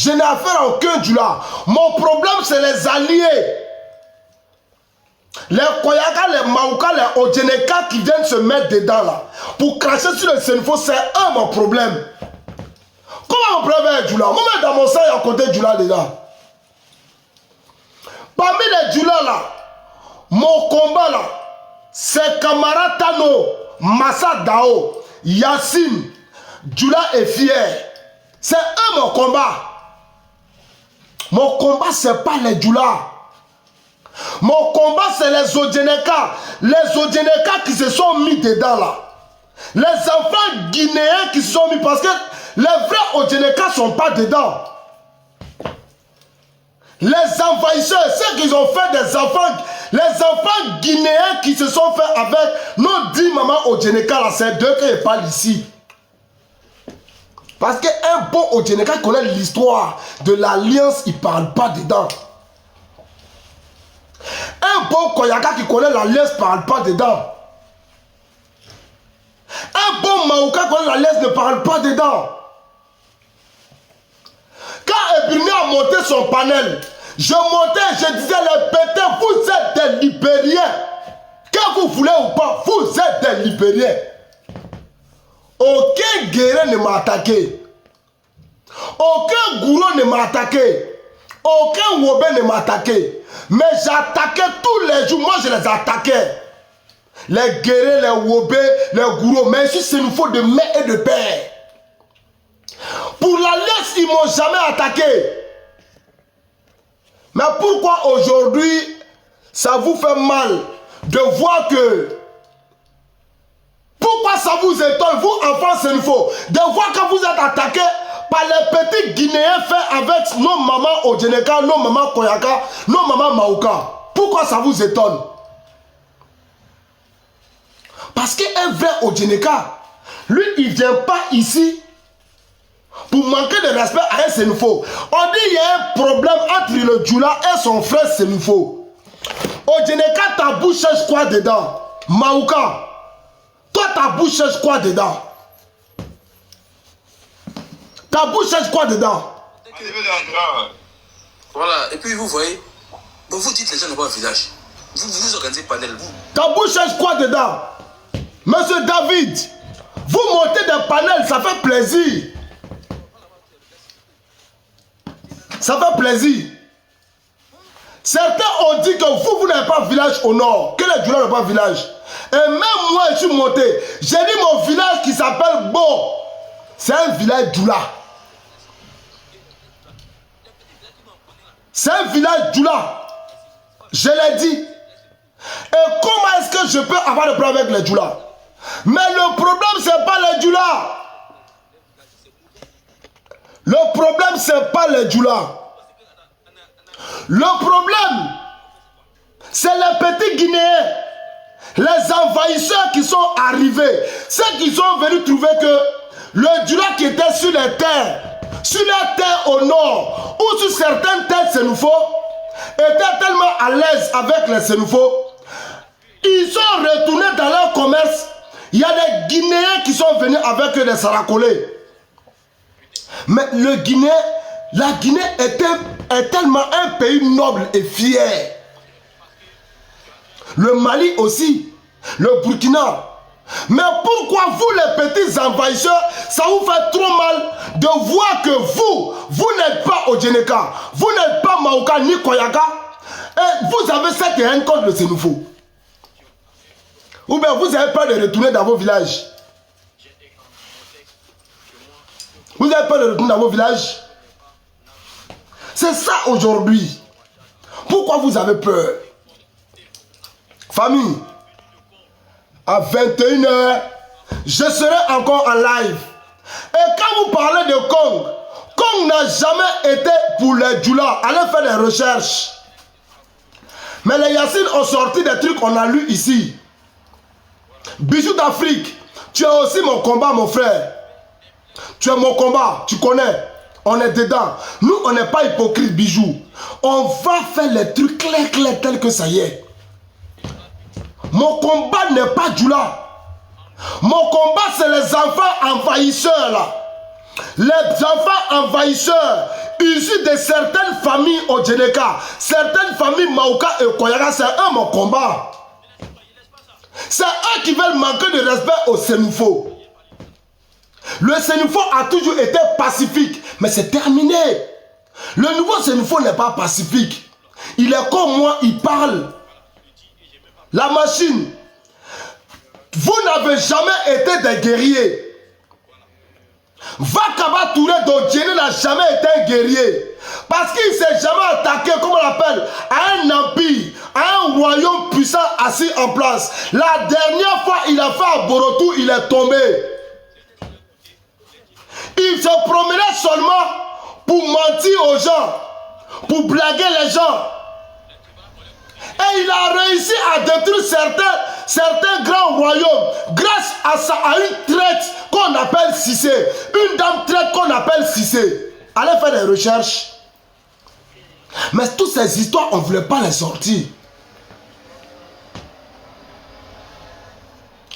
Je n'ai affaire à aucun Djoula. Mon problème, c'est les alliés. Les Koyaka, les Maouka, les Odjeneka qui viennent se mettre dedans là. Pour cracher sur le Senfo, c'est mon problème. Comment mon problème est Djoula? Moi, dans mon sang, il y a un côté Djoula dedans. Parmi les Djoula là, mon combat là, c'est Kamara Tano, Massa Dao, Yassine, Djoula est fier. C'est mon combat. Mon combat, c'est pas les Djoula. Mon combat, c'est les Odjeneka. Les Odjeneka qui se sont mis dedans là. Les enfants guinéens qui se sont mis parce que les vrais Odjeneka ne sont pas dedans. Les envahisseurs, ceux qui ont fait des enfants, les enfants guinéens qui se sont fait avec nos 10 mamans Odjeneka là, c'est d'eux qui parlent ici. Parce qu'un bon Odjeneka connaît l'histoire de l'alliance, il ne parle pas dedans. Un bon Koyaka qui connaît l'alliance ne parle pas dedans. Un bon Maouka qui connaît l'alliance ne parle pas dedans. Quand Ebirné a monté son panel, je montais, je disais les pétés, vous êtes des Libériens. Que vous voulez ou pas, vous êtes des Libériens. Aucun guerrier ne m'a attaqué. Aucun gourou ne m'a attaqué. Aucun wobé ne m'a attaqué. Mais j'attaquais tous les jours. Moi, je les attaquais. Les guerriers, les wobés, les gourous. Mais ici, c'est une faute de mère et de père. Pour l'alliance, ils ne m'ont jamais attaqué. Mais pourquoi aujourd'hui, ça vous fait mal de voir que... Pourquoi ça vous étonne, vous, enfants Senfo, de voir que vous êtes attaqués par les petits Guinéens faits avec nos mamans Odjeneka, nos mamans Koyaka, nos mamans Maouka? Pourquoi ça vous étonne? Parce qu'un vrai Odjeneka, lui, il ne vient pas ici pour manquer de respect à un Senfo. On dit qu'il y a un problème entre le Djoula et son frère Senfo. Odjeneka, ta bouche cherche quoi dedans? Maouka, toi, ta bouche cherche quoi dedans? Ta bouche cherche quoi dedans? Voilà, et puis vous voyez, bon, vous dites les gens n'ont pas un village. Vous organisez panel, vous. Ta bouche cherche quoi dedans? Monsieur David, vous montez des panels, ça fait plaisir. Ça fait plaisir. Certains ont dit que vous n'avez pas village au nord, que les Djoula n'ont pas village. Et même moi, je suis monté. J'ai dit mon village qui s'appelle Bo. C'est un village Djoula. C'est un village Djoula. Je l'ai dit. Et comment est-ce que je peux avoir le problème avec les Djoula? Mais le problème, ce n'est pas les Djoula. Le problème, ce n'est pas les Djoula. Le problème, c'est les petits Guinéens. Les envahisseurs qui sont arrivés, ceux qui sont venus trouver que le Djoula qui était sur les terres au nord, ou sur certaines terres Senfo, était tellement à l'aise avec les Senfo, ils sont retournés dans leur commerce. Il y a des Guinéens qui sont venus avec eux des Sarakolés. Mais la Guinée est tellement un pays noble et fier. Le Mali aussi, le Burkina. Mais pourquoi vous les petits envahisseurs, ça vous fait trop mal de voir que vous n'êtes pas Odjeneka, vous n'êtes pas Maouka ni Koyaka, et vous avez cette haine contre le Senfo? Ou bien vous avez peur de retourner dans vos villages? Vous avez peur de retourner dans vos villages? C'est ça aujourd'hui. Pourquoi vous avez peur? Famille, à 21 h, je serai encore en live. Et quand vous parlez de Kong, Kong n'a jamais été pour les Djoula. Allez faire des recherches. Mais les Yassine ont sorti des trucs qu'on a lu ici. Bijou d'Afrique, tu as aussi mon combat, mon frère. Tu as mon combat, tu connais. On est dedans. Nous, on n'est pas hypocrite, Bijou. On va faire les trucs clairs tels que ça y est. Mon combat n'est pas Djoula. Mon combat, c'est les enfants envahisseurs là. Les enfants envahisseurs, issus de certaines familles au Djeneka, certaines familles Maouka et Koyaga, c'est eux mon combat. C'est eux qui veulent manquer de respect au Sénoufo. Le Sénoufo a toujours été pacifique, mais c'est terminé. Le nouveau Sénoufo n'est pas pacifique. Il est comme moi, il parle. La machine. Vous n'avez jamais été des guerriers. Vakaba Touré d'Odjene n'a jamais été un guerrier. Parce qu'il ne s'est jamais attaqué, comment on l'appelle, à un empire, à un royaume puissant assis en place. La dernière fois, il a fait à Borotou, il est tombé. Il se promenait seulement pour mentir aux gens, pour blaguer les gens. Et il a réussi à détruire certains grands royaumes grâce à une traite qu'on appelle Cissé. Une dame traite qu'on appelle Cissé. Allez faire des recherches. Mais toutes ces histoires, on ne voulait pas les sortir.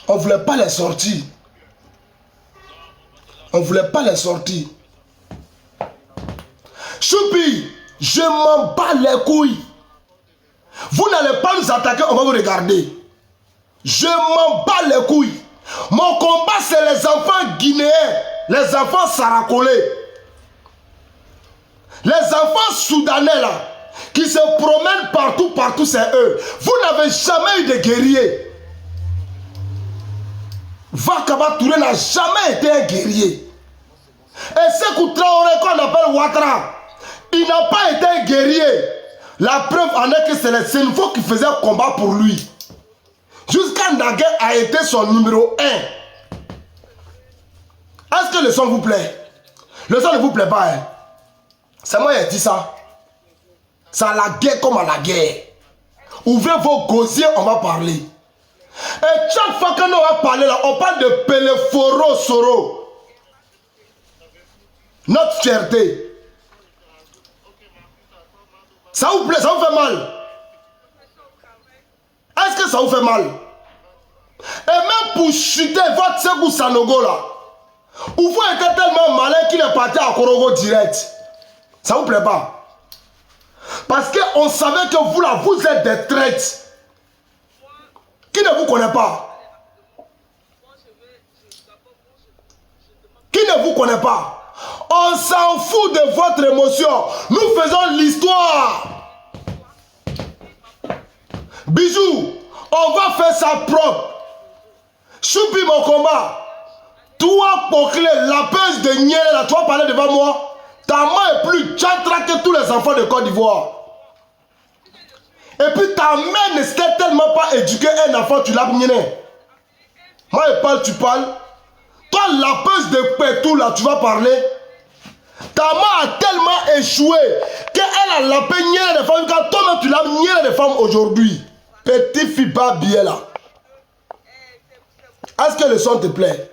On ne voulait pas les sortir. On ne voulait pas les sortir. Choupi, je m'en bats les couilles. Vous n'allez pas nous attaquer, on va vous regarder. Je m'en bats les couilles. Mon combat, c'est les enfants guinéens, les enfants saracolés, les enfants soudanais là, qui se promènent partout, c'est eux. Vous n'avez jamais eu de guerriers. Vakaba Touré n'a jamais été un guerrier. Et Sékou Traoré qu'on appelle Ouattara, il n'a pas été un guerrier. La preuve en est que c'est les Sénoufo qui faisaient combat pour lui. Jusqu'à Ndagué a été son numéro 1. Est-ce que le son vous plaît? Le son ne vous plaît pas, hein? C'est moi qui ai dit ça. C'est à la guerre comme à la guerre. Ouvrez vos gosiers, on va parler. Et chaque fois que nous va parler là, on parle de Peleforo Soro. Notre fierté. Ça vous plaît, ça vous fait mal? Est-ce que ça vous fait mal? Et même pour chuter votre Sékou Sanogo là, où vous êtes tellement malin qu'il est parti à Korogo direct. Ça vous plaît pas? Parce qu'on savait que vous là, vous êtes des traites. Qui ne vous connaît pas? Qui ne vous connaît pas? On s'en fout de votre émotion. Nous faisons l'histoire. Bijou, on va faire ça propre. Choupi mon combat. Toi, Poclé, la pêche de Niel, là, tu vas parler devant moi. Ta main est plus tchatra que tous les enfants de Côte d'Ivoire. Et puis ta mère ne s'était tellement pas éduquée un enfant, tu l'as nié. Moi, je parle, tu parles. Toi, la pêche de Pétou, là, tu vas parler. Ta main a tellement échoué qu'elle a la peigné des femmes. Quand toi-même, tu l'as nié des femmes aujourd'hui. Petit fille pas bien là. Est-ce que le son te plaît?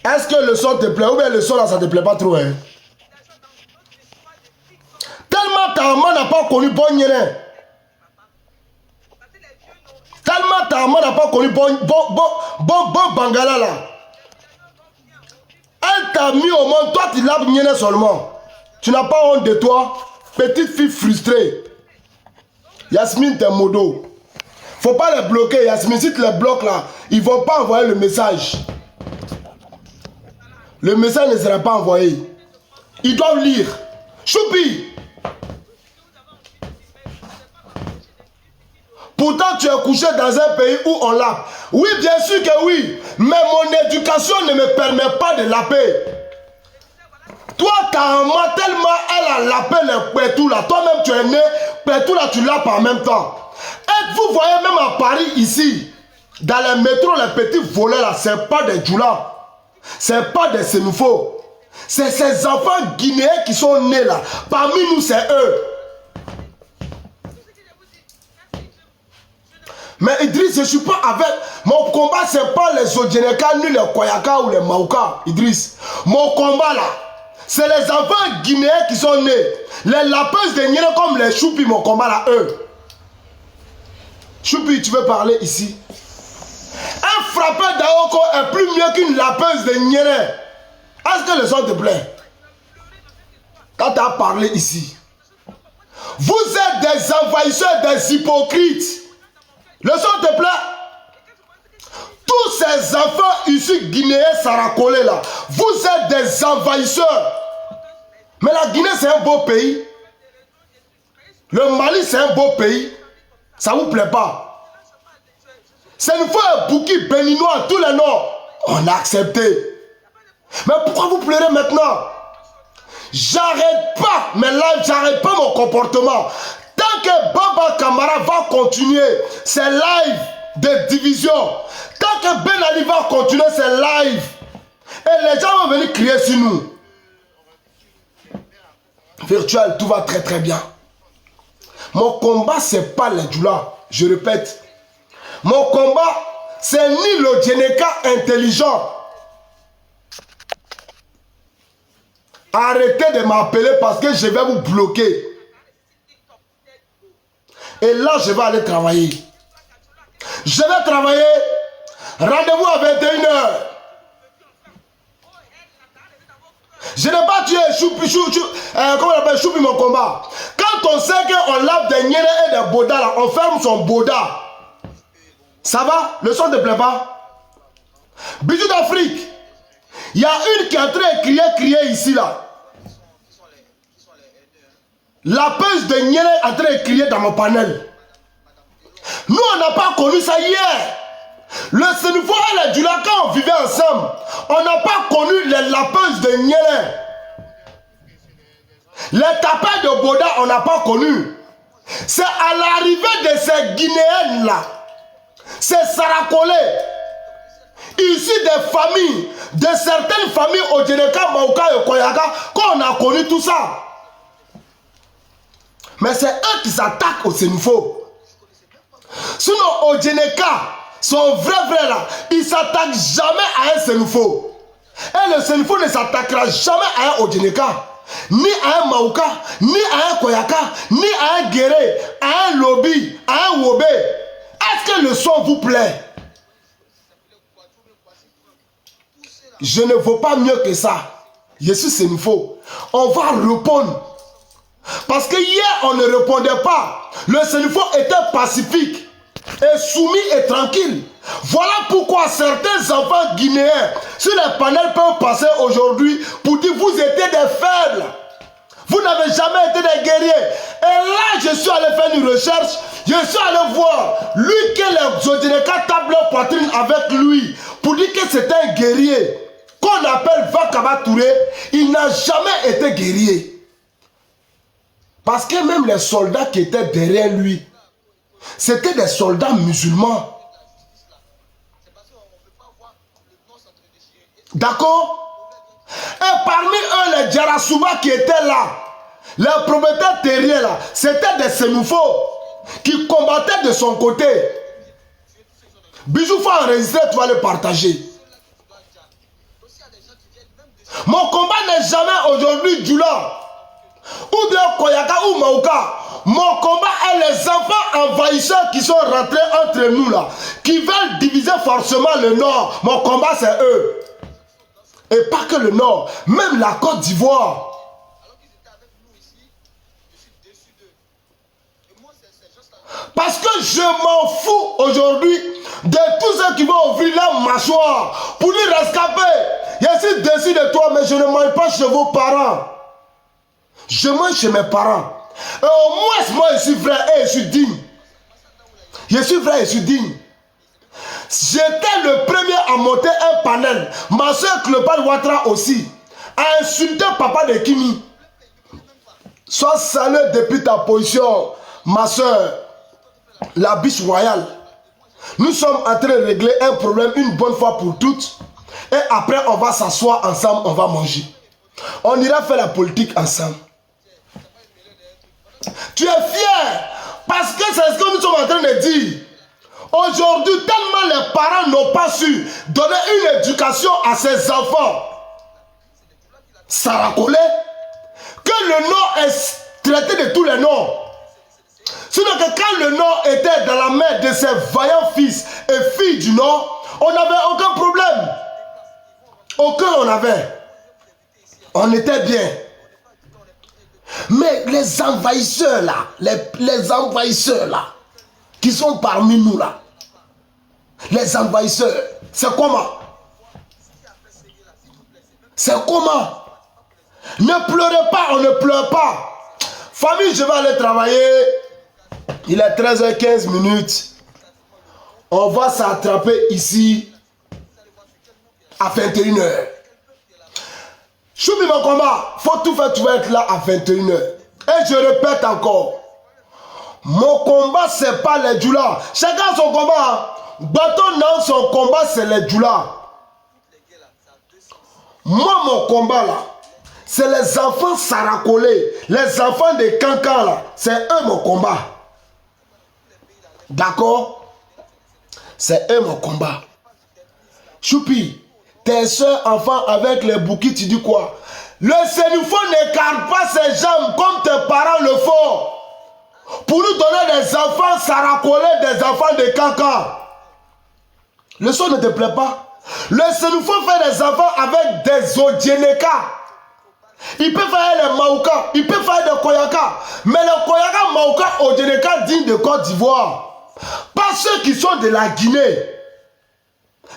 Est-ce que le son te plaît? Ou bien le son là, ça te plaît pas trop, hein? Tellement ta maman n'a pas connu bon Yéné. Tellement ta maman n'a pas connu bon Bangala là. Elle t'a mis au monde, toi tu l'as Yéné seulement. Tu n'as pas honte de toi? Petite fille frustrée. Yasmine t'es modo. Faut pas les bloquer, Yasmine. Si tu les bloques là, ils vont pas envoyer le message. Le message ne sera pas envoyé. Ils doivent lire. Choupi. Pourtant, tu es couché dans un pays où on lappe. Oui, bien sûr que oui. Mais mon éducation ne me permet pas de lapper. Toi, ta maman, tellement elle a lappé les pétous là. Toi-même, tu es né, pétous là, tu lappes en même temps. Et vous voyez même à Paris, ici, dans les métros, les petits volets là, c'est pas des djoulas. C'est pas des Sénoufo. C'est ces enfants guinéens qui sont nés là. Parmi nous, c'est eux. Mais Idriss, je ne suis pas avec... Mon combat, ce n'est pas les Odjeneka, ni les Koyaka ou les Maouka, Idriss. Mon combat là, c'est les enfants guinéens qui sont nés. Les lapins de Niéné comme les Choupi, mon combat là, eux. Choupi, tu veux parler ici? Un frappeur d'Aoko est plus mieux qu'une lapeuse de Niéné. Est-ce que le son te plaît? Quand tu as parlé ici, vous êtes des envahisseurs, des hypocrites. Le son te plaît? Tous ces enfants issus guinéens saracolés là, vous êtes des envahisseurs. Mais la Guinée c'est un beau pays. Le Mali c'est un beau pays. Ça vous plaît pas? C'est une fois un bouquet béninois, tous les noms. On a accepté. Mais pourquoi vous pleurez maintenant? J'arrête pas mes lives, j'arrête pas mon comportement. Tant que Baba Camara va continuer ses lives de division, tant que Ben Ali va continuer ses lives, et les gens vont venir crier sur nous. Virtuel, tout va très très bien. Mon combat, c'est pas les Djoula. Je répète. Mon combat, c'est ni le Djeneka intelligent. Arrêtez de m'appeler parce que je vais vous bloquer. Et là, je vais aller travailler. Je vais travailler. Rendez-vous à 21h. Je n'ai pas tué comment on appelle Choupi mon combat. Quand on sait qu'on lave des niais et des bodas là, on ferme son boda. Ça va? Le son ne te plaît pas? Bisous d'Afrique. Il y a une qui est en train de crier ici là. La pêche de Niélé est en train de crier dans mon panel. Nous on n'a pas connu ça hier. Le Sénégal et le Djoula, quand on vivait ensemble, on n'a pas connu les lapins de Niélé. Les tapins de Boda, on n'a pas connu. C'est à l'arrivée de ces Guinéennes là, ces Saracolais, issus des familles, de certaines familles au Djeneka, Maouka et Koyaka, qu'on a connu tout ça. Mais c'est eux qui s'attaquent au Sénégal. Sinon, au Djeneka, son vrai là, il ne s'attaque jamais à un Sénégal. Et le Sénégal ne s'attaquera jamais à un Odjeneka, ni à un Maouka, ni à un Koyaka, ni à un Guéré, à un Lobby, à un Wobé. Est-ce que le son vous plaît? Je ne vaux pas mieux que ça. Je suis Sénégal. On va répondre. Parce que hier, on ne répondait pas. Le Sénégal était pacifique et soumis et tranquille. Voilà pourquoi certains enfants guinéens sur les panels peuvent passer aujourd'hui pour dire vous étiez des faibles. Vous n'avez jamais été des guerriers. Et là, je suis allé faire une recherche. Je suis allé voir lui que les Odjeneka tapent leur poitrine avec lui pour dire que c'était un guerrier qu'on appelle Vakaba Touré. Il n'a jamais été guerrier. Parce que même les soldats qui étaient derrière lui, c'était des soldats musulmans. D'accord? Et parmi eux, les Djarasouba qui étaient là, les propriétaires terriens là, c'était des Sénoufos qui combattaient de son côté. Bijou, faut enregistrer, tu vas le partager. Mon combat n'est jamais aujourd'hui Djoula, ou bien Koyaka ou Maouka. Mon combat est les enfants envahisseurs qui sont rentrés entre nous là, qui veulent diviser forcément le Nord. Mon combat c'est eux. Et pas que le Nord, même la Côte d'Ivoire. Parce que je m'en fous aujourd'hui de tous ceux qui vont ouvrir leur mâchoire pour les rescaper. Je suis déçu de toi, mais je ne mange pas chez vos parents. Je mange chez mes parents. Et au moins, moi, je suis vrai et je suis digne. Je suis vrai et je suis digne. J'étais le premier à monter un panel. Ma soeur Cléopâtre Ouattara aussi a insulté papa de Kimi. Sois salué depuis ta position, ma soeur, la biche royale. Nous sommes en train de régler un problème une bonne fois pour toutes. Et après, on va s'asseoir ensemble, on va manger. On ira faire la politique ensemble. Tu es fier parce que c'est ce que nous sommes en train de dire. Aujourd'hui, tellement les parents n'ont pas su donner une éducation à ses enfants, Saracolé, que le Nord est traité de tous les noms. Sinon que quand le Nord était dans la main de ses vaillants fils et filles du Nord, on n'avait aucun problème. Aucun on avait. On était bien. Mais les envahisseurs là, les envahisseurs là, qui sont parmi nous là, les envahisseurs, c'est comment? C'est comment? Ne pleurez pas, on ne pleure pas. Famille, je vais aller travailler. Il est 13h15 minutes. On va s'attraper ici à 21h. Choubi mon combat, faut tout faire, tu vas être là à 21h. Et je répète encore, mon combat c'est pas les djoulas. Chacun son combat. Bateau non, son combat c'est les djoulas. Moi mon combat là, c'est les enfants saracolés, les enfants de Cancan là, c'est eux mon combat. D'accord? C'est eux mon combat. Choupi, tes soeurs, enfants avec les bouquets, tu dis quoi? Le Sénifo n'écarte pas ses jambes comme tes parents le font. Pour nous donner des enfants saracolés, des enfants de caca. Le son ne te plaît pas? Le Sénifo fait des enfants avec des Odjeneka. Il peut faire les Maouka, il peut faire des Koyaka. Mais les Koyaka, Maouka, Odjeneka dignes de Côte d'Ivoire. Pas ceux qui sont de la Guinée.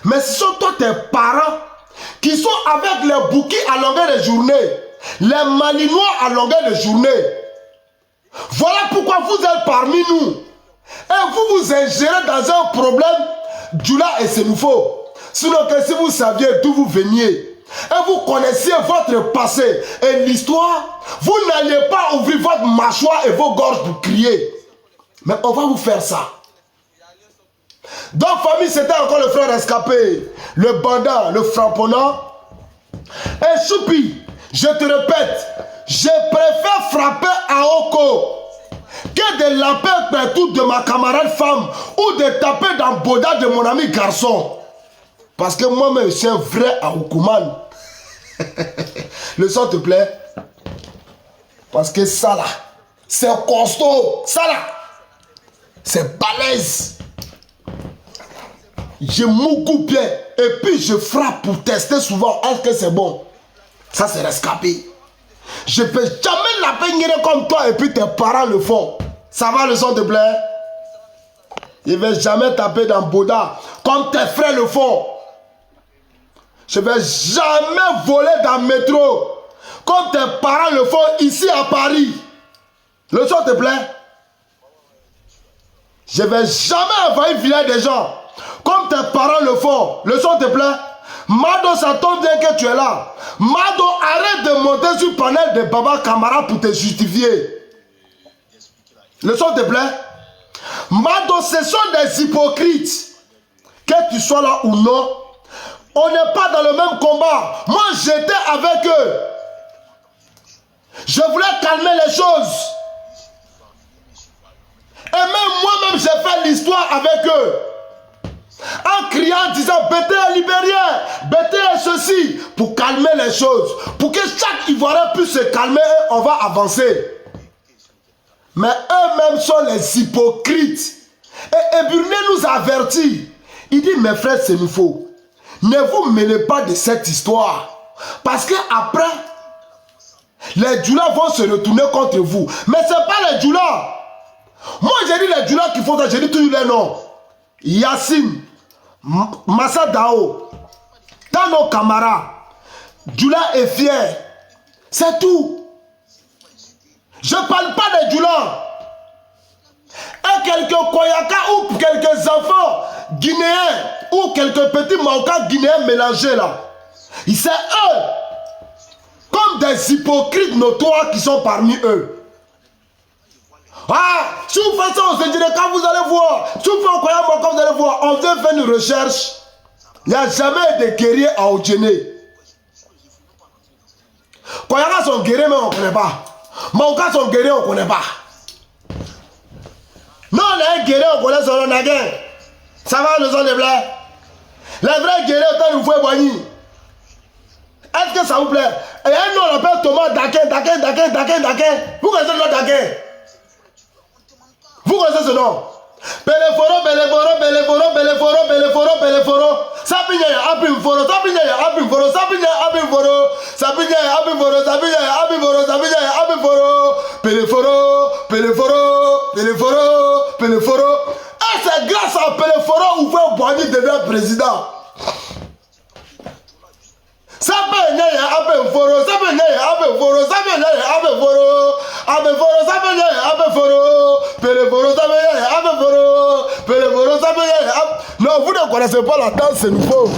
Mais ce sont toi tes parents qui sont avec les bouquets à longueur de journée, les malinois à longueur de journée. Voilà pourquoi vous êtes parmi nous. Et vous vous ingérez dans un problème Djoula et Sénifo. Sinon que si vous saviez d'où vous veniez et vous connaissiez votre passé et l'histoire, vous n'alliez pas ouvrir votre mâchoire et vos gorges pour crier. Mais on va vous faire ça. Donc famille, c'était encore le frère escapé, le bandit, le frapponnant. Et Choupi, je te répète, je préfère frapper à Oko que de laper partout de ma camarade femme ou de taper dans le boda de mon ami garçon. Parce que moi-même, je suis un vrai Aoukouman. Le son te plaît? Parce que ça là, c'est costaud. Ça là, c'est balèze. Je m'oucoupe bien et puis je frappe pour tester souvent. Est-ce que c'est bon? Ça c'est rescapé. Je ne peux jamais la peigner comme toi et puis tes parents le font. Ça va le son te plaît? Je ne vais jamais taper dans Boda comme tes frères le font. Je ne vais jamais voler dans le métro comme tes parents le font ici à Paris. Le son te plaît? Je ne vais jamais envahir le village des gens comme tes parents le font. Le son te plaît? Mado, ça tombe bien que tu es là. Mado, arrête de monter sur le panel de Baba Kamara pour te justifier. Le son te plaît? Mado, ce sont des hypocrites. Que tu sois là ou non, on n'est pas dans le même combat. Moi, j'étais avec eux. Je voulais calmer les choses. Et même moi-même, j'ai fait l'histoire avec eux. En criant, en disant, Bété est libérien, Bété est ceci, pour calmer les choses. Pour que chaque Ivoirien puisse se calmer, on va avancer. Mais eux-mêmes sont les hypocrites. Et Eburné nous a avertis. Il dit, mes frères, c'est nous faux. Ne vous mêlez pas de cette histoire. Parce que après, les djoulas vont se retourner contre vous. Mais ce n'est pas les djoulas. Moi, j'ai dit les djoulas qui font ça, j'ai dit tous les noms. Yassine, Massa Dao, Tano Kamara, Djoula est fier. C'est tout. Je ne parle pas des Djoula. Et quelques Koyaka ou quelques enfants guinéens ou quelques petits Maoka guinéens mélangés là. C'est eux, comme des hypocrites notoires qui sont parmi eux. Ah, si vous faites ça aux Indiens, quand vous allez voir, si vous faites un Koyama, quand vous allez voir, on vient faire une recherche. Il n'y a jamais de guerriers à Odjené. Koyama sont guerriers, mais on ne connaît pas. Maoka sont guerriers, on ne connaît pas. Non, les guerriers, on connaît son nom. Ça va, le son de blé. Les vrais guerriers, autant nous faut boigner. Est-ce que ça vous plaît? Et un nom, on appelle Thomas Dakin. Vous connaissez le nom Dakin? Vous connaissez ce nom? Beleforo, beleforo, beleforo, beleforo, beleforo, beleforo. Sabinya ya abimforo, sabinya ya abimforo, sabinya ya abimforo, sabinya ya abimforo, sabinya ya abimforo, sabinya ya abimforo. Beleforo, beleforo, beleforo, beleforo. Et c'est grâce à Beleforo ouvert Boigny devient président. Sabinya ya abimforo, sabinya ya abimforo, sabinya ya abimforo, abimforo, sabinya ya abimforo, beleforo, sabinya ya abimforo, beleforo, sabinya ya abimforo. Non, vous ne connaissez pas la danse, c'est nouveau.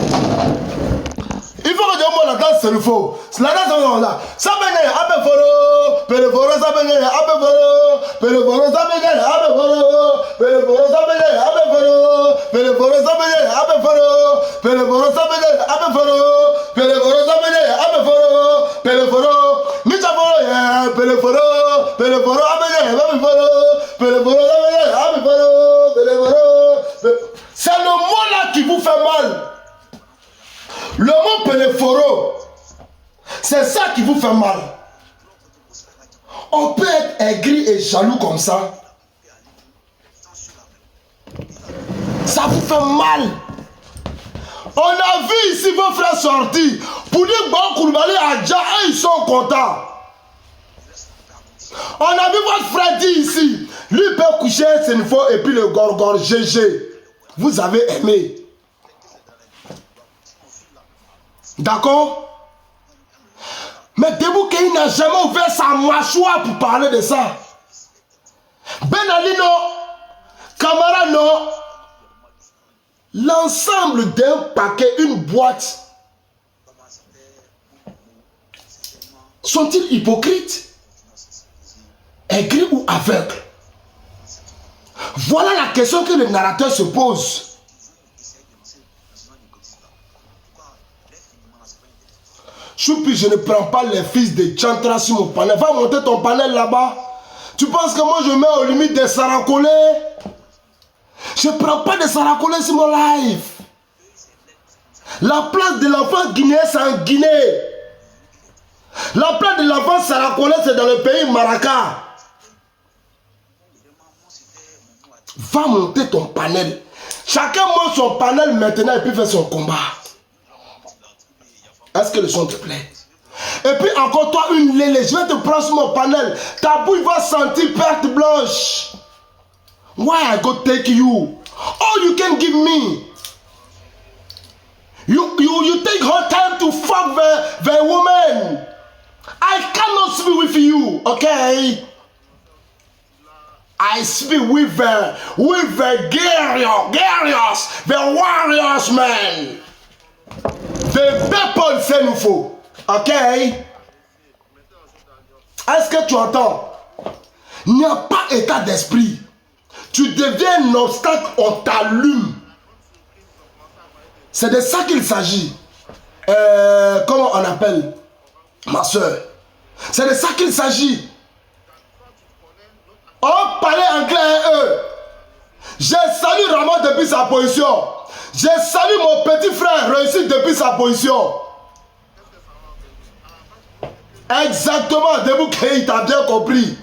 Il faut que je vous la danse, c'est nouveau. La danse, c'est là. Sabinya ya abimforo, beleforo, sabinya ya abimforo, beleforo, sabinya ya abimforo, beleforo, sabinya ya abimforo, beleforo, sabinya ya abimforo, beleforo, sabinya ya abimforo, beleforo, sabinya ya abimforo, beleforo, michaforo ya, beleforo, beleforo, sabinya ya abimforo, beleforo, sabinya ya abimforo, beleforo. C'est le mot là qui vous fait mal. Le mot Beleforo, c'est ça qui vous fait mal. On peut être aigri et jaloux comme ça. Ça vous fait mal. On a vu ici vos frères sortir. Pour dire bon Koulibaly à Dja, ils sont contents. On a vu votre frère dire ici. Lui peut coucher ses niveaux et puis le gorgor GG. Vous avez aimé. D'accord? Mais Deboukéi n'a jamais ouvert sa mâchoire pour parler de ça. Ben Ali non. Camara non. L'ensemble d'un paquet, une boîte. Sont-ils hypocrites? Aigris ou aveugles? Voilà la question que le narrateur se pose. Choupi, je ne prends pas les fils de Chantra sur mon panel. Va monter ton panel là-bas. Tu penses que moi je mets aux limites des Saracolais? Je ne prends pas de Saracolais sur mon live. La place de l'enfant guinéen, c'est en Guinée. La place de l'enfant Saracolais, c'est dans le pays Maraca. Va monter ton panel. Chacun monte son panel maintenant et puis fait son combat. Est-ce que le son te plaît? Et puis encore toi une lélé, je vais te prendre sur mon panel. Ta bouille va sentir perte blanche. Why I go take you? All you can give me. You take her time to fuck the woman. I cannot speak with you, okay? I speak with the guerriers, the warriors, man. The people, c'est nous faut. Ok? Est-ce que tu entends? Il n'y a pas état d'esprit. Tu deviens un obstacle, on t'allume. C'est de ça qu'il s'agit. Comment on appelle? Ma soeur. C'est de ça qu'il s'agit. On parlait anglais eux. J'ai salué Ramon depuis sa position. J'ai salué mon petit frère réussi depuis sa position. Exactement, Deboukéi, tu as bien compris.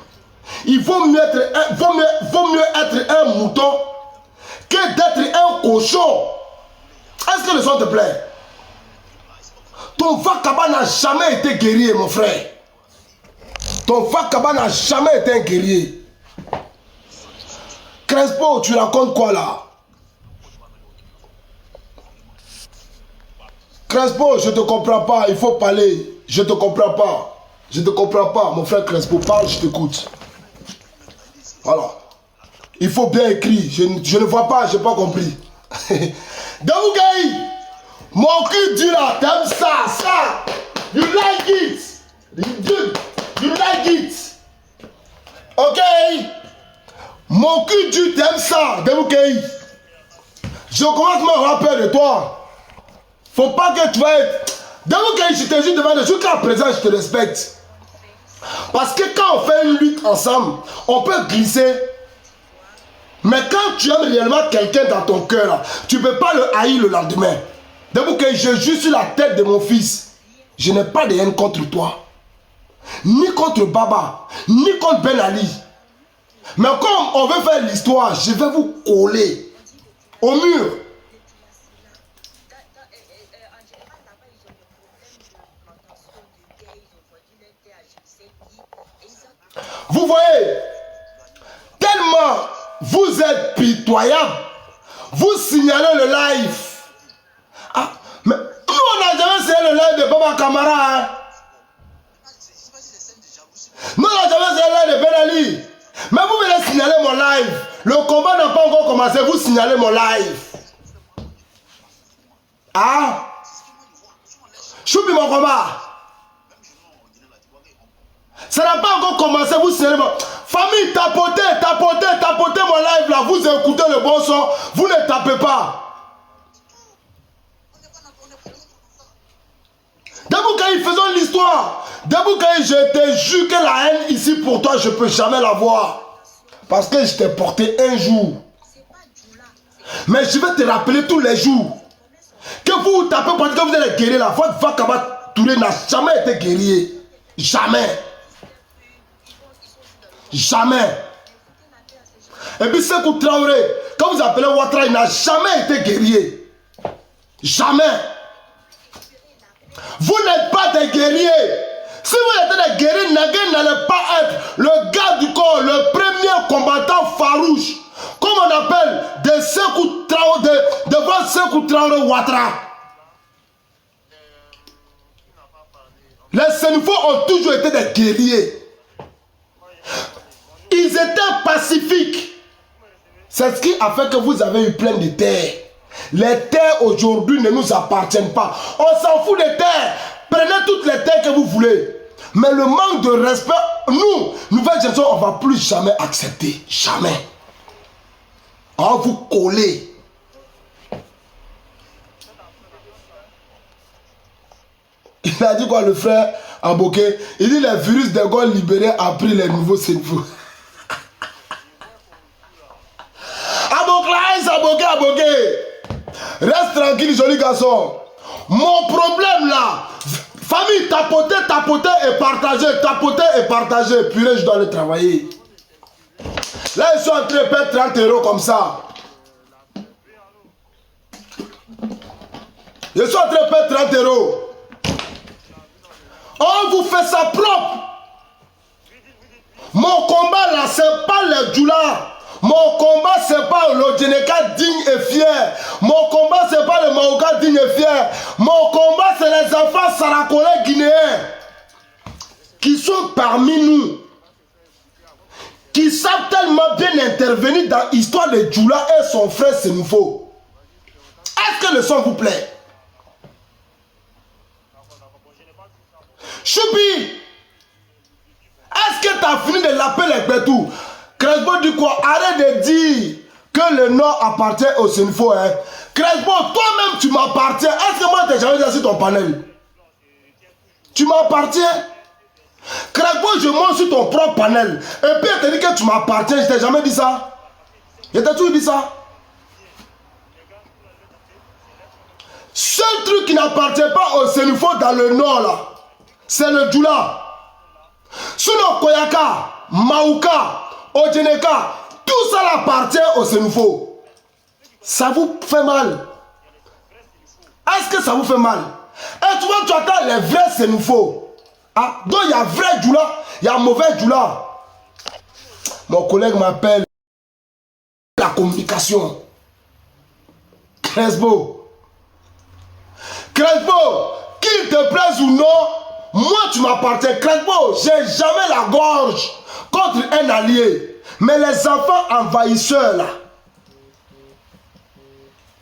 Il vaut mieux être un mouton que d'être un cochon. Est-ce que le son te plaît? Ton Fakaba n'a jamais été guerrier, mon frère. Ton Fakaba n'a jamais été un guerrier. Crespo, tu racontes quoi là? Crespo, je te comprends pas, il faut parler. Je te comprends pas. Je te comprends pas, mon frère Crespo, parle, je t'écoute. Voilà. Il faut bien écrire, je ne vois pas, je n'ai pas compris. Deboukéi, mon cul dur là, t'aimes ça. You like it. You like it. Ok? Mon cul dur, t'aimes ça, Deboukéi. Je commence à me avoir peur de toi. Faut pas que tu vas être... Deboukéi, je te jure devant Dieu, jusqu'à présent, je te respecte. Parce que quand on fait une lutte ensemble, on peut glisser. Mais quand tu aimes réellement quelqu'un dans ton cœur, tu ne peux pas le haïr le lendemain. Deboukéi, je jure sur la tête de mon fils, je n'ai pas de haine contre toi. Ni contre Baba, ni contre Ben Ali. Mais comme on veut faire l'histoire, je vais vous coller au mur. Vous voyez, tellement vous êtes pitoyable, vous signalez le live. Ah, mais nous on n'a jamais signalé le live de Baba Camara. Hein? Nous on n'a jamais signalé le live de Ben Ali. Mais vous venez signaler mon live. Le combat n'a pas encore commencé, vous signalez mon live. Ah, choupi mon combat. Ça n'a pas encore commencé, vous signalez mon... Famille, tapotez mon live là, vous écoutez le bon son, vous ne tapez pas. Debout quand ils faisaient l'histoire, debout quand je te jure que la haine ici pour toi, je ne peux jamais la voir. Parce que je t'ai porté un jour. Mais je vais te rappeler tous les jours que vous tapez parce que vous êtes guerrier là. Votre Vakaba Touré n'a jamais été guerrier. Jamais. Jamais. Et puis Sékou Traoré, quand vous appelez Ouattara, il n'a jamais été guerrier. Jamais. Vous n'êtes pas des guerriers. Si vous êtes des guerriers, Nagé n'allait pas être le gars du corps, le premier combattant farouche, comme on appelle de Sékou Traoré, devant Sékou Traoré Ouattara. Les Sénéfaux ont toujours été des guerriers. Ils étaient pacifiques. C'est ce qui a fait que vous avez eu plein de terres. Les terres aujourd'hui ne nous appartiennent pas. On s'en fout des terres. Prenez toutes les terres que vous voulez. Mais le manque de respect, nous, nouvelle génération, on ne va plus jamais accepter. Jamais. On va vous coller. Il a dit quoi le frère Aboké? Il dit les virus des Gaules libérés a pris les nouveaux Sénéfaux. Aboké. Reste tranquille, joli garçon. Mon problème là, famille, tapoter et partager. Purée, je dois aller travailler. Là, ils sont en train de perdre 30 € comme ça. Ils sont en train de perdre 30 €. On vous fait ça propre. Mon combat là, c'est pas les Djoula. Mon combat, c'est pas le Djeneka digne et fier. Mon combat, c'est pas le Maouka digne et fier. Mon combat, c'est les enfants sarakolais guinéens qui sont parmi nous, qui savent tellement bien intervenir dans l'histoire de Djoula et son frère Sénoufo. Est-ce que le son vous plaît? Choupi, est-ce que tu as fini de laper les pétous? Crespo dit quoi? Arrête de dire que le Nord appartient au Sénéfaux. Hein? Crespo, toi-même tu m'appartiens. Est-ce que moi t'es jamais assis ton panel? Tu m'appartiens. Crespo, je monte sur ton propre panel. Et puis elle te dit que tu m'appartiens. Je t'ai jamais dit ça. Je t'ai toujours dit ça. Seul truc qui n'appartient pas au Sénéfaux dans le Nord là, c'est le Djoula. Sinon Koyaka, Maouka, Odjeneka, tout ça appartient au Sénéfaux. Ça vous fait mal? Est-ce que ça vous fait mal? Et tu vois, tu attends les vrais Sénéfaux. Ah, donc il y a vrai Djoula, il y a mauvais Djoula. Mon collègue m'appelle la communication. Crespo, qu'il te plaise ou non, moi tu m'appartiens. Crespo, j'ai jamais la gorge contre un allié. Mais les enfants envahisseurs là,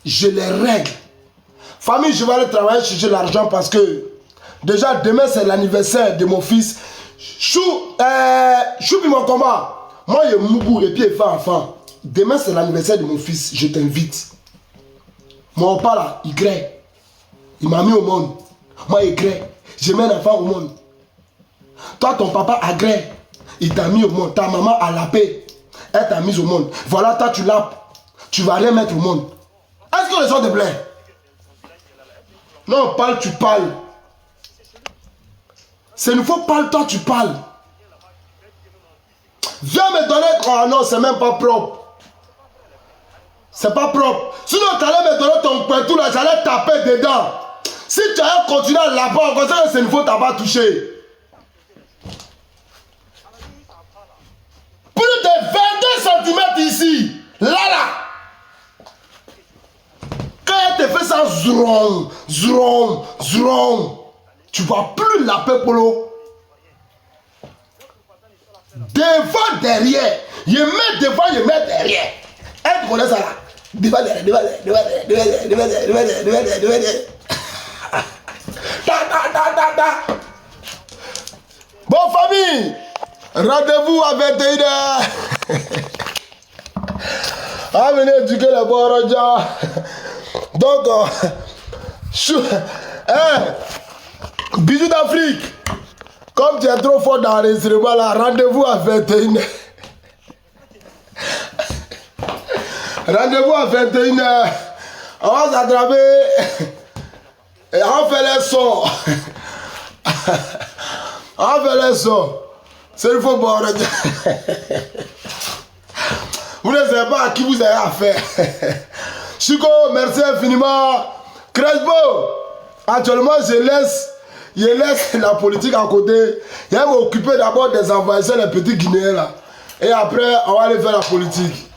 je les règle. Famille, je vais aller travailler chercher l'argent parce que déjà demain c'est l'anniversaire de mon fils. Choupi mon combat. Moi je mougou et puis il fait enfant. Demain c'est l'anniversaire de mon fils, je t'invite. Mon papa là, il m'a mis au monde. Moi Y, j'ai mis un enfant au monde. Toi ton papa agré. Il t'a mis au monde. Ta maman a lapé. Elle t'a mis au monde. Voilà, toi tu lapes. Tu vas rien mettre au monde. Est-ce que les gens te plaisent? Non, parle, tu parles. C'est une fois parle, toi tu parles. Viens me donner... Oh non, c'est même pas propre. C'est pas propre. Sinon, tu allais me donner ton pointou là, j'allais taper dedans. Si tu allais continuer à là-bas, comme ça, c'est une faute, t'as pas touché. Plus de 22 cm ici. Là. Quand elle te fait ça, zron, tu vois plus la paix polo. Devant, derrière. Je mets devant, je mets derrière. Elle connaît ça là. Devant, derrière. Bon, famille, rendez-vous à 21h. Ah, venez éduquer les Borodia. Donc, bisous d'Afrique. Comme tu es trop fort dans l'enregistrement là, rendez-vous à 21h. Rendez-vous à 21h. On va s'attraper. Et on fait les sons. On fait les sons. C'est le faux bordel. Vous ne savez pas à qui vous avez affaire. Chico, merci infiniment. Crespo, actuellement je laisse la politique à côté. Je vais m'occuper d'abord des envahisseurs, les petits Guinéens là. Et après, on va aller faire la politique.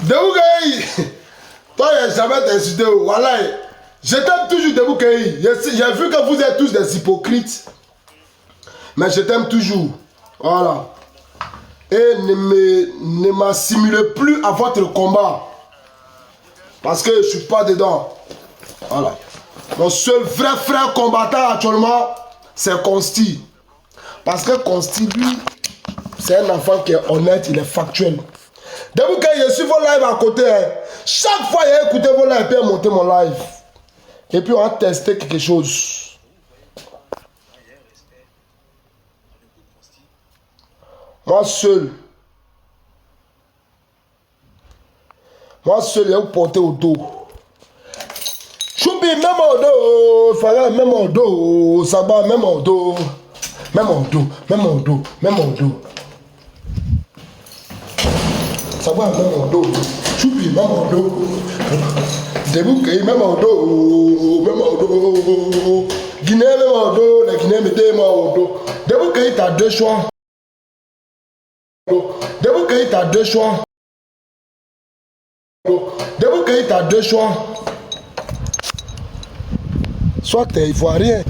Deboukaï, toi, je n'ai jamais t'insulté. Voilà. Je t'aime toujours, Deboukaï. J'ai vu que vous êtes tous des hypocrites. Mais je t'aime toujours. Voilà. Et ne m'assimilez plus à votre combat. Parce que je ne suis pas dedans. Voilà. Mon seul vrai frère combattant actuellement, c'est Consti. Parce que Consti, lui, c'est un enfant qui est honnête, il est factuel. Depuis que je suis vos lives à côté, hein, chaque fois j'ai écouté vos lives et monté mon live. Et puis on a testé quelque chose. Moi seul, j'ai vous porté au dos. Choubi, même au dos, Farah, même au dos, Saba, même au dos, même au dos, même au dos, même au dos. Saba, même au dos, Choubi, même au dos, Deboukaï, même au dos, même au dos, Guinée, même au dos, les Guinéens mettaient moi au dos. Deboukaï, t'as deux choix. Deboukaï, t'as deux choix. Deboukaï, t'as deux choix. Soit tu es ivoirien,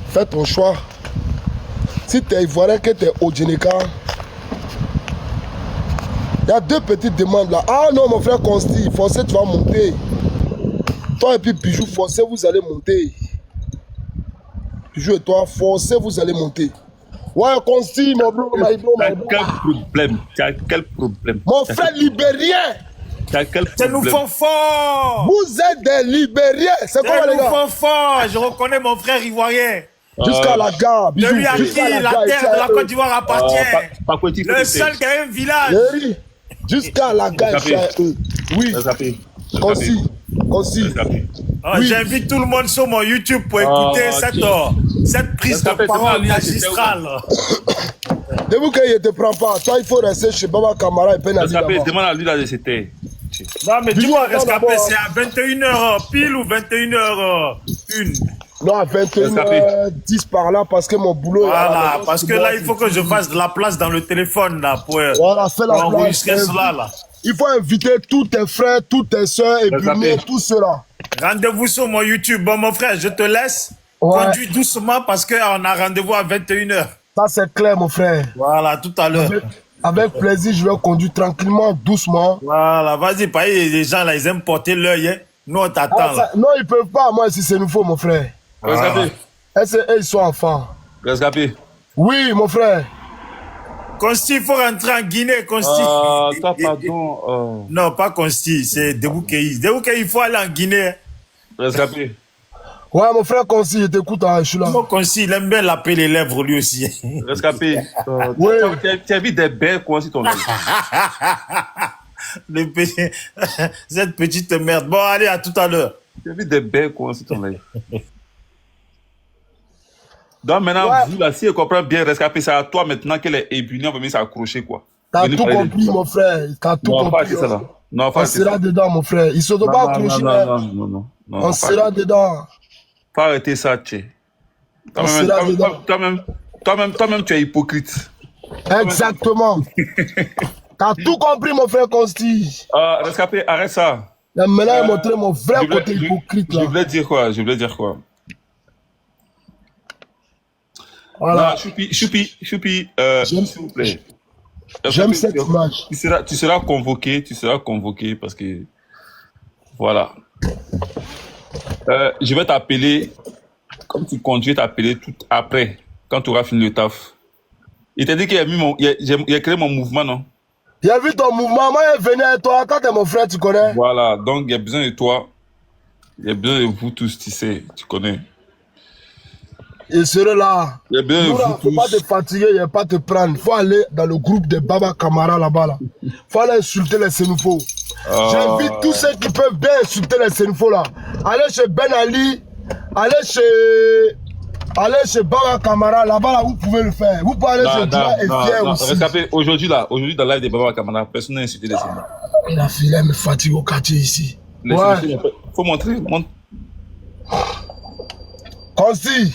fais ton choix. Si tu es ivoirien, que tu es Odjeneka, il y a deux petites demandes là. Ah non, mon frère Consti, forcé, tu vas monter. Toi et puis Bijou, forcé, vous allez monter. Bijou et toi, forcé, vous allez monter. Ouais, Consti, mon bro, my bro. Quel problème? Quel problème? Mon frère libérien. C'est nous font fort. Vous êtes des libériens. C'est quoi les gars? Nous font fort. Je reconnais mon frère ivoirien. Jusqu'à la gare. Celui à qui la terre de la Côte d'Ivoire appartient. Le seul qui a un village. Jusqu'à la gare. Oui. Concis. Oui. J'invite tout le monde sur mon YouTube pour écouter cette prise de parole magistrale. Debout qu'il ne te prend pas. Toi, il faut rester chez Baba Kamara et Penali. Demande à lui là de c'était. Non, mais dis-moi, Rescapé, c'est à 21h pile ou 21h1? Non, à 21h10 par là, parce que mon boulot... Voilà, parce que là, il faut que je fasse de la place dans le téléphone, là, pour fais la enregistrer cela, là. Il faut inviter tous tes frères, toutes tes soeurs, et puis tout cela. Rendez-vous sur mon YouTube. Bon, mon frère, je te laisse. Conduis doucement, parce qu'on a rendez-vous à 21h. Ça, c'est clair, mon frère. Voilà, tout à l'heure. Avec plaisir, je vais conduire tranquillement, doucement. Voilà, vas-y, les gens là, ils aiment porter l'œil. Hein. Nous, on t'attend. Non, ils ne peuvent pas. Moi, si c'est nouveau, mon frère. Rescapé. Ils sont enfants. Rescapé. Oui, mon frère. Consti, il faut rentrer en Guinée, Consti. Toi, pardon. Non, pas Consti, c'est Deboukaï. Deboukaï, il faut aller en Guinée. Rescapé. Ouais, mon frère Consti, je t'écoute, je suis là. Mon Consti, il aime bien laper les lèvres lui aussi. Rescapé. Oui. Tu as vu des belles quoi si ton œil. Cette petite merde. Bon, allez, à tout à l'heure. Tu as vu des belles quoi si ton œil. Donc maintenant, Ouais. vous là, si elle comprend bien rescapé, c'est à toi maintenant qu'elle est éblouie, on va venir s'accrocher quoi. T'as Venez tout parler de compris, ça. mon frère. T'as tout Non, pas compris. arrêter ça là. Non, pas On arrêter sera ça. dedans, mon frère. Ils ne sont pas accrochés. Non, hein. non. On pas sera arrêter. dedans. Pas arrêter ça, Tché. On sera dedans. Toi-même, tu es hypocrite. Exactement. T'as tout compris, mon frère Consti. Rescapé, arrête ça. Là, maintenant, il montré mon vrai Je voulais- côté je- hypocrite. Je Là. voulais dire quoi? Voilà. Non, Choupi, J'aime- s'il vous plaît. J'aime Rescapé, cette image. Tu seras convoqué parce que, voilà. Je vais t'appeler, comme tu conduis, t'appeler tout après, quand tu auras fini le taf. Il t'a dit qu'il a il a créé mon mouvement, non? J'ai vu ton mouvement. Moi, je venais à toi. Quand t'es mon frère, tu connais. Voilà, donc il y a besoin de toi. Il y a besoin de vous tous, tu sais, tu connais. Il serait là. Il y a besoin de Nous, là, vous faut pas tous. te fatiguer, il a pas te prendre. Faut aller dans le groupe de Baba Kamara là-bas. Là. Faut aller insulter les Sénoufos. J'invite tous ceux qui peuvent bien insulter les Sénoufos là. Allez chez Ben Ali, allez chez Baba Kamara là-bas là, vous pouvez le faire. Vous pouvez aller chez Dua et Fier aussi. Rescapé, aujourd'hui dans le live de Baba Kamara, personne n'a insulté les Sénégalais. Il a filé, me fatigue au quartier ici. Les Ouais. Sénégalais, faut montrer, montre. Consti,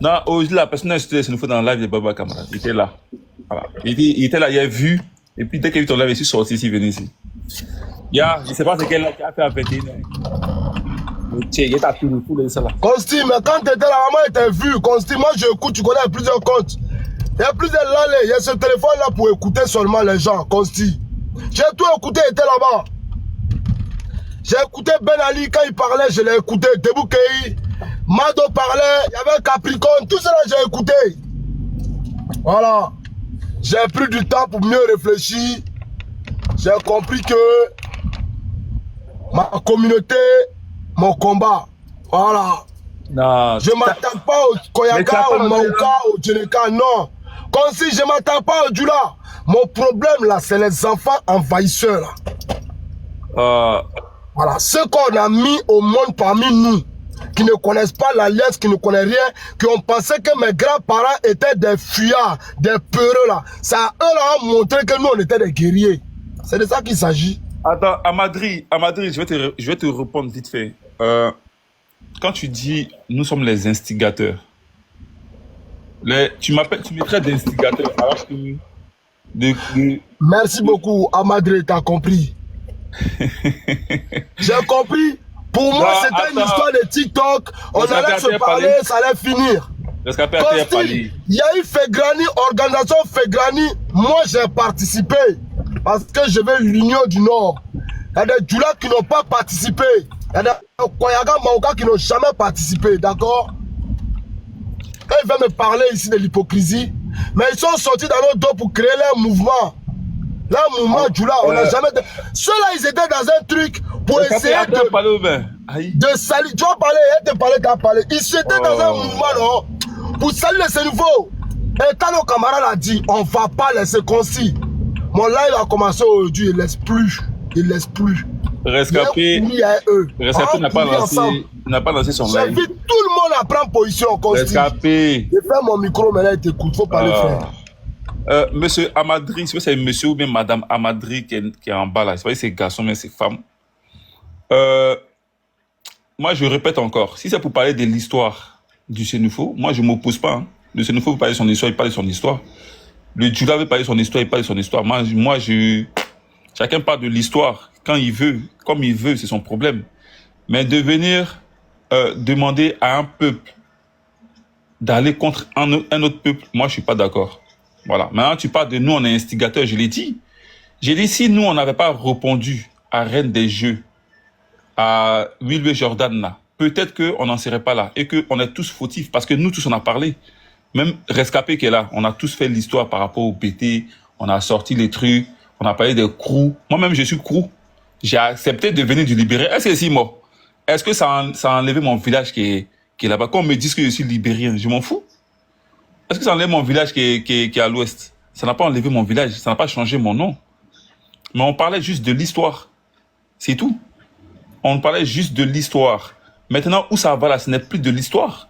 Non, aujourd'hui, la personne n'a insulté les Sénégalais dans le live de Baba Kamara. Il était là. Voilà. Il était là, il a vu. Et puis dès qu'il a vu ton live, il est sorti ici, il est venu ici. Je ne sais pas ce qu'elle a fait à 21h. Mais tiens, il est à tout le coup, là, ça là. Consti, mais quand tu étais là, maman était vu. Consti, moi j'écoute, tu connais plusieurs comptes. Il y a plusieurs là, il y a ce téléphone là pour écouter seulement les gens, Consti. J'ai tout écouté, il était là-bas. J'ai écouté Ben Ali quand il parlait, je l'ai écouté. Deboukei, Mado parlait, il y avait Capricorne, tout cela j'ai écouté. Voilà. J'ai pris du temps pour mieux réfléchir. J'ai compris que ma communauté, mon combat. Voilà. Non, Je ne m'attends pas au Mais tu as Koyaka, pas au le Mauka, au Djeneka, non. Comme si je ne m'attends pas au Djula. Mon problème là, c'est les enfants envahisseurs là. Voilà, ceux qu'on a mis au monde parmi nous, qui ne connaissent pas l'alliance, qui ne connaissent rien, qui ont pensé que mes grands-parents étaient des fuyards, des peureux là. Ça à eux là montré que nous on était des guerriers. C'est de ça qu'il s'agit. Attends, à Madrid, je vais te répondre vite fait. Quand tu dis nous sommes les instigateurs, tu me traites d'instigateur alors que Merci beaucoup, Amadré, t'as compris. J'ai compris. Pour moi, Non, c'était une attends. histoire de TikTok. On Rescapé allait a se bien parler, parlé. ça allait finir. Rescapé a Comme été si parlé. il y a eu Fegrani, organisation Fegrani. Moi, j'ai participé. Parce que je veux l'Union du Nord. Il y a des Djula qui n'ont pas participé. Il y a des Koyaga Maoka qui n'ont jamais participé. D'accord? Ils veulent me parler ici de l'hypocrisie. Mais ils sont sortis dans notre dos pour créer leur mouvement. Leur mouvement Djula, on n'a jamais... Ceux-là, ils étaient dans un truc pour essayer de... parler au bain. Aïe. De saluer, tu vas parler, elle te parlait, t'as parlé. Ils étaient dans un mouvement, non? Pour saluer ces nouveaux. Et quand nos camarades l'a dit, on va pas laisser concis. Mon live a commencé aujourd'hui, il laisse plus. Il laisse plus. Rescapé, Il y a eux. Rescapé n'a pas lancé son live. J'invite tout le monde à prendre position, concis. Rescapé. Je fais mon micro, mais là, il t'écoute, faut parler, frère. Monsieur Amadri, je sais pas si c'est monsieur ou bien madame Amadri qui est en bas là. Je sais pas si c'est garçon, mais c'est femme. Moi, je répète encore, si c'est pour parler de l'histoire du Sénoufo, moi, je ne m'oppose pas. Hein. Le Sénoufo veut parler de son histoire, il parle de son histoire. Le Djula veut parler de son histoire, il parle de son histoire. Chacun parle de l'histoire quand il veut, comme il veut, c'est son problème. Mais de venir demander à un peuple d'aller contre un autre peuple, moi, je suis pas d'accord. Voilà. Maintenant, tu parles de nous, on est instigateurs, je l'ai dit. J'ai dit, si nous, on n'avait pas répondu à Reine des Jeux, à Wilbur Jordan, là, peut-être qu'on n'en serait pas là et qu'on est tous fautifs parce que nous tous on a parlé. Même Rescapé qui est là, on a tous fait l'histoire par rapport au BT, on a sorti les trucs, on a parlé des crews. Moi-même, je suis crew. J'ai accepté de venir du Libéré. Est-ce que c'est mort? Est-ce que ça a enlevé mon village qui est là-bas? Quand on me dit que je suis libérien, je m'en fous. Est-ce que ça enlève mon village qui est à l'ouest? Ça n'a pas enlevé mon village, ça n'a pas changé mon nom. Mais on parlait juste de l'histoire. C'est tout. On parlait juste de l'histoire. Maintenant, où ça va là, ce n'est plus de l'histoire.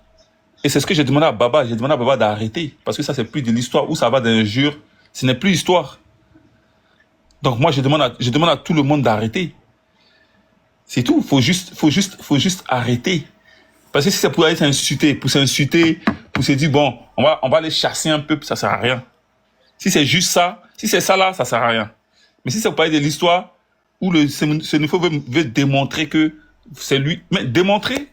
Et c'est ce que j'ai demandé à Baba. J'ai demandé à Baba d'arrêter. Parce que ça, c'est plus de l'histoire où ça va d'injures. Ce n'est plus histoire. Donc moi, je demande à tout le monde d'arrêter. C'est tout. Faut juste arrêter. Parce que si c'est pour aller s'insulter, pour se dire, bon, on va aller chasser un peuple, ça sert à rien. Si c'est juste ça, si c'est ça là, ça sert à rien. Mais si c'est pour parler de l'histoire, où le Senufo veut démontrer que c'est lui, mais démontrer,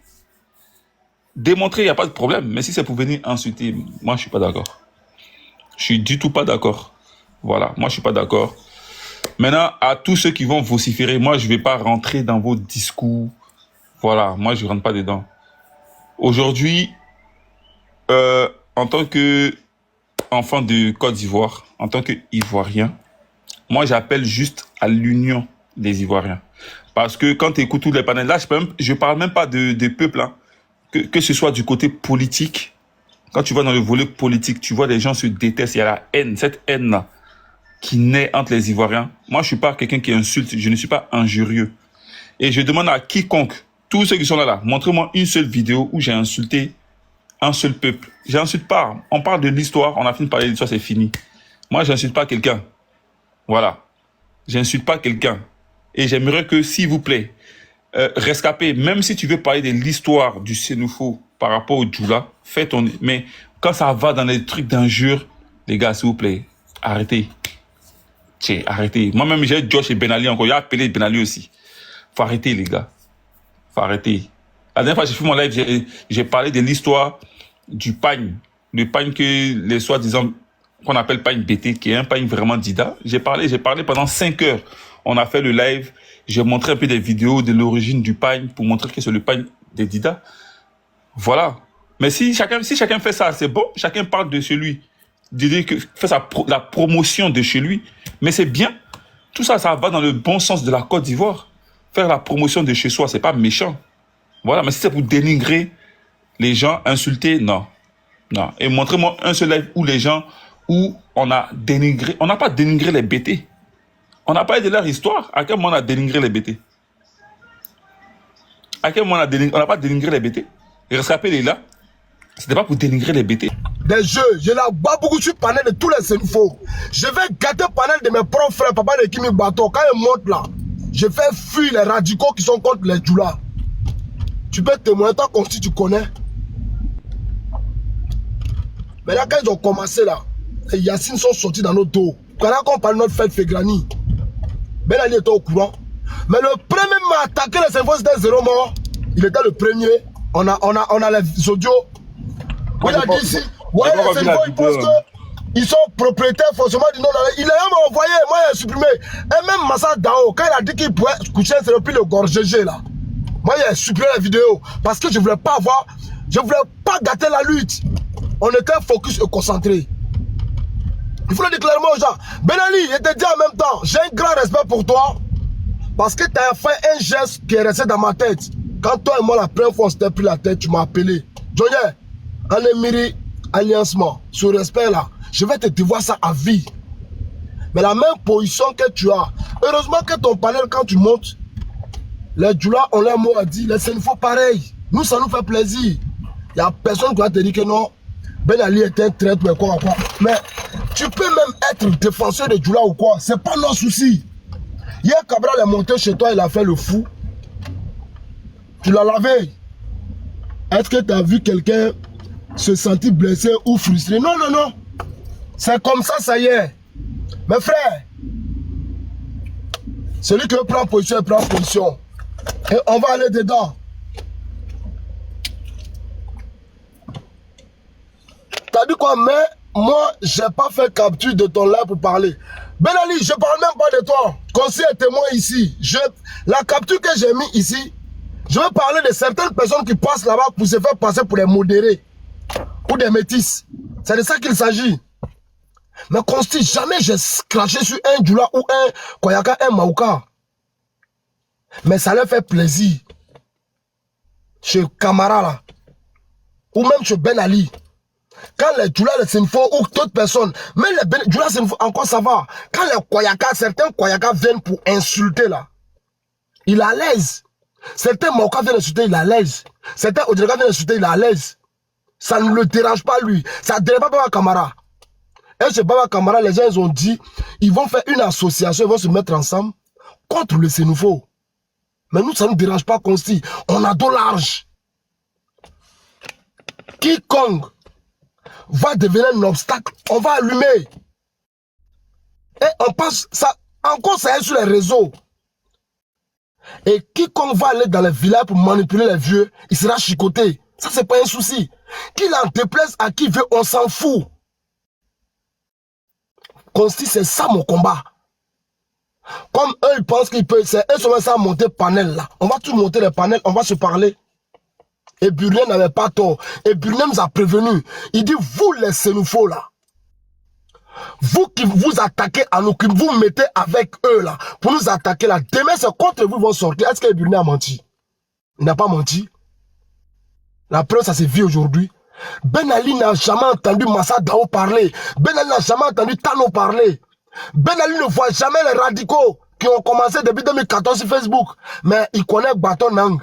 il n'y a pas de problème. Mais si c'est pour venir insulter, moi, je suis pas d'accord. Je suis du tout pas d'accord. Voilà, moi, je suis pas d'accord. Maintenant, à tous ceux qui vont vociférer, moi, je vais pas rentrer dans vos discours. Voilà, moi, je rentre pas dedans. Aujourd'hui, en tant que enfant de Côte d'Ivoire, en tant que Ivoirien, moi, j'appelle juste à l'union des Ivoiriens. Parce que quand tu écoutes tous les panels, là, je parle même pas de peuple, hein. Que ce soit du côté politique. Quand tu vas dans le volet politique, tu vois les gens se détestent. Il y a la haine, cette haine-là, qui naît entre les Ivoiriens. Moi, je suis pas quelqu'un qui insulte. Je ne suis pas injurieux. Et je demande à quiconque, tous ceux qui sont là, montrez-moi une seule vidéo où j'ai insulté un seul peuple. J'insulte pas. On parle de l'histoire. On a fini de parler de l'histoire, c'est fini. Moi, j'insulte pas quelqu'un. Voilà. J'insulte pas quelqu'un. Et j'aimerais que, s'il vous plaît, rescapé, même si tu veux parler de l'histoire du Senufo par rapport au Djoula, fais ton... Mais quand ça va dans les trucs d'injures, les gars, s'il vous plaît, arrêtez. Tiens, arrêtez. Moi-même, j'ai Josh et Ben Ali encore. Il a appelé Ben Ali aussi. Faut arrêter, les gars. Faut arrêter. La dernière fois, j'ai fait mon live, j'ai parlé de l'histoire du pagne. Le pagne que les soi-disant, qu'on appelle pagne BT, qui est un pagne vraiment Dida. J'ai parlé pendant 5 heures. On a fait le live. J'ai montré un peu des vidéos de l'origine du pagne pour montrer que c'est le pagne des Dida. Voilà. Mais si chacun fait ça, c'est bon. Chacun parle de chez lui. Fait la promotion de chez lui. Mais c'est bien. Tout ça, ça va dans le bon sens de la Côte d'Ivoire. Faire la promotion de chez soi, c'est pas méchant. Voilà. Mais si c'est pour dénigrer les gens, insulter, non. Non. Et montrez-moi un seul live où les gens, où on a dénigré, on n'a pas dénigré les BT. On n'a pas aidé leur histoire. À quel moment on a dénigré les BT? À quel moment on n'a pas dénigré les BT? Et rescapé les là, c'était pas pour dénigrer les BT. Des jeux, je la bats beaucoup sur le panel de tous les Senufo. Je vais gâter le panel de mes propres frères, papa de Kimi Bato. Quand ils montent là, je fais fuir les radicaux qui sont contre les Djoula. Tu peux témoigner, toi comme si tu connais. Mais là, quand ils ont commencé là, les Yassine sont sortis dans notre dos. Quand on parle de notre fête Fegrani, Ben Ali était au courant. Mais le premier m'a attaqué les Senufo, c'était 0 mort. Il était le premier. On a les audios. Moi, il a dit ici. Ouais, les Senufo, ils pensent qu'ils sont propriétaires forcément du nom. Il a même envoyé, moi il a supprimé. Et même Massa Dao, quand il a dit qu'il pouvait coucher, c'est depuis le gorge GG là. Moi il a supprimé la vidéo. Parce que je voulais pas gâter la lutte. On était focus et concentré. Il faut le dire clairement aux gens. Ben Ali, je te dis en même temps, j'ai un grand respect pour toi. Parce que tu as fait un geste qui est resté dans ma tête. Quand toi et moi, la première fois, on s'était pris la tête, tu m'as appelé. Johnny, Anémiri, alliancement, ce respect-là, je vais te devoir ça à vie. Mais la même position que tu as, heureusement que ton panel, quand tu montes, les Djoula ont leur mot à dire, les Senufo pareil. Nous, ça nous fait plaisir. Il n'y a personne qui va te dire que non, Ben Ali est un traître, mais quoi. Mais tu peux même être défenseur de Djoula ou quoi, c'est pas notre souci. Hier, Cabral est monté chez toi, il a fait le fou. Tu l'as lavé. Est-ce que tu as vu quelqu'un se sentir blessé ou frustré? Non, non, non. C'est comme ça, ça y est. Mes frères, celui qui veut prendre position, il prend position. Et on va aller dedans. T'as dit quoi? Mais moi, j'ai pas fait capture de ton live pour parler. Ben Ali, je parle même pas de toi. Conseil est témoin ici. La capture que j'ai mis ici, je veux parler de certaines personnes qui passent là-bas pour se faire passer pour des modérés ou des métis. C'est de ça qu'il s'agit. Mais Consti, jamais j'ai craché sur un Djoula ou un Koyaka, un Maouka. Mais ça leur fait plaisir. Chez Camara là. Ou même chez Ben Ali. Quand les Djoula, les Senufo ou d'autres personnes, même les Djoula, Senufo, encore ça va. Quand les Koyaka, certains Koyaka viennent pour insulter là, il est à l'aise. Certains Maouka viennent insulter, il est à l'aise. Certains Odrega viennent insulter, il est à l'aise. Ça ne le dérange pas lui. Ça ne dérange pas Baba Camara. Et chez Baba Camara, les gens ils ont dit, ils vont faire une association, ils vont se mettre ensemble contre le Sénoufo. Mais nous, ça ne nous dérange pas Consti. On a de l'argent. Quiconque va devenir un obstacle, on va allumer. Et on passe ça, encore ça est sur les réseaux. Et quiconque va aller dans les villages pour manipuler les vieux, il sera chicoté. Ça, c'est pas un souci. Qu'il en déplaise à qui veut, on s'en fout. Consti, c'est ça mon combat. Comme eux, ils pensent qu'ils peuvent, c'est eux seulement ça monter panel là. On va tout monter les panels, on va se parler. Et Burnet n'avait pas tort. Et Burnet nous a prévenu. Il dit, vous les Sénoufos là, vous qui vous attaquez à nous, qui vous mettez avec eux là, pour nous attaquer là, demain c'est contre vous vont sortir. Est-ce que Burnet a menti? Il n'a pas menti. La preuve, ça s'est vu aujourd'hui. Ben Ali n'a jamais entendu Massa Dao parler. Ben Ali n'a jamais entendu Tano parler. Ben Ali ne voit jamais les radicaux qui ont commencé depuis 2014 sur Facebook. Mais il connaît Baton Nang.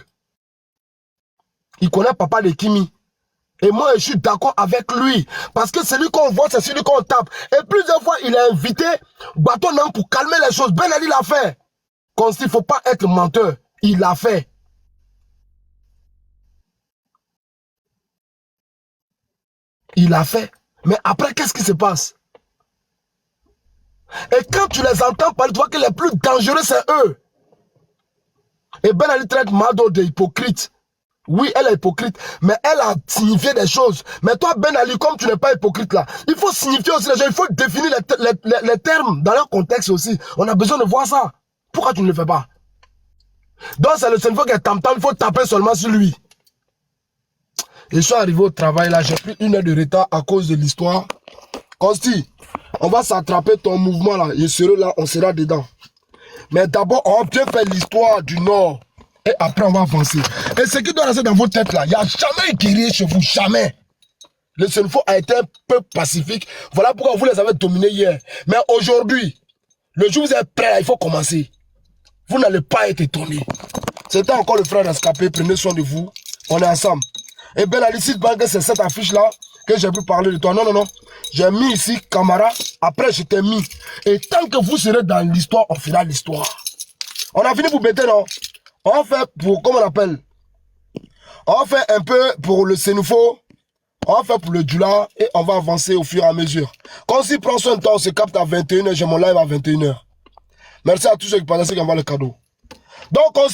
Il connaît Papa de Kimi. Et moi, je suis d'accord avec lui. Parce que celui qu'on voit, c'est celui qu'on tape. Et plusieurs fois, il a invité Baton Nang pour calmer les choses. Ben Ali l'a fait. Comme s'il ne faut pas être menteur. Il l'a fait. Il a fait. Mais après, qu'est-ce qui se passe? Et quand tu les entends parler, tu vois que les plus dangereux, c'est eux. Et Ben Ali traite Mado de hypocrite. Oui, elle est hypocrite, mais elle a signifié des choses. Mais toi, Ben Ali, comme tu n'es pas hypocrite là, il faut signifier aussi les choses, il faut définir les termes dans leur contexte aussi. On a besoin de voir ça. Pourquoi tu ne le fais pas? Donc c'est le Sénoufo qui est tam-tam, il faut taper seulement sur lui. Et je suis arrivé au travail là, j'ai pris 1 heure de retard à cause de l'histoire. Consti, on va s'attraper ton mouvement là, je serai là, on sera dedans. Mais d'abord, on va bien faire l'histoire du Nord. Et après, on va avancer. Et ce qui doit rester dans vos têtes là, il n'y a jamais un guerrier chez vous, jamais. Le Sénoufo a été un peuple pacifique. Voilà pourquoi vous les avez dominés hier. Mais aujourd'hui, le jour où vous êtes prêts là, il faut commencer. Vous n'allez pas être étonnés. C'était encore le frère rescapé, prenez soin de vous. On est ensemble. Et Ben Ali, si c'est cette affiche-là que j'ai pu parler de toi. Non, non, non. J'ai mis ici Camara. Après, je t'ai mis. Et tant que vous serez dans l'histoire, on fera l'histoire. On a fini pour bêter, non? On fait pour, comment on appelle? On fait un peu pour le Sénoufo. On fait pour le Djoula. Et on va avancer au fur et à mesure. Quand on s'y prend son temps, on se capte à 21h. J'ai mon live à 21h. Merci à tous ceux qui partagent, ceux qui envoient le cadeau. Donc, on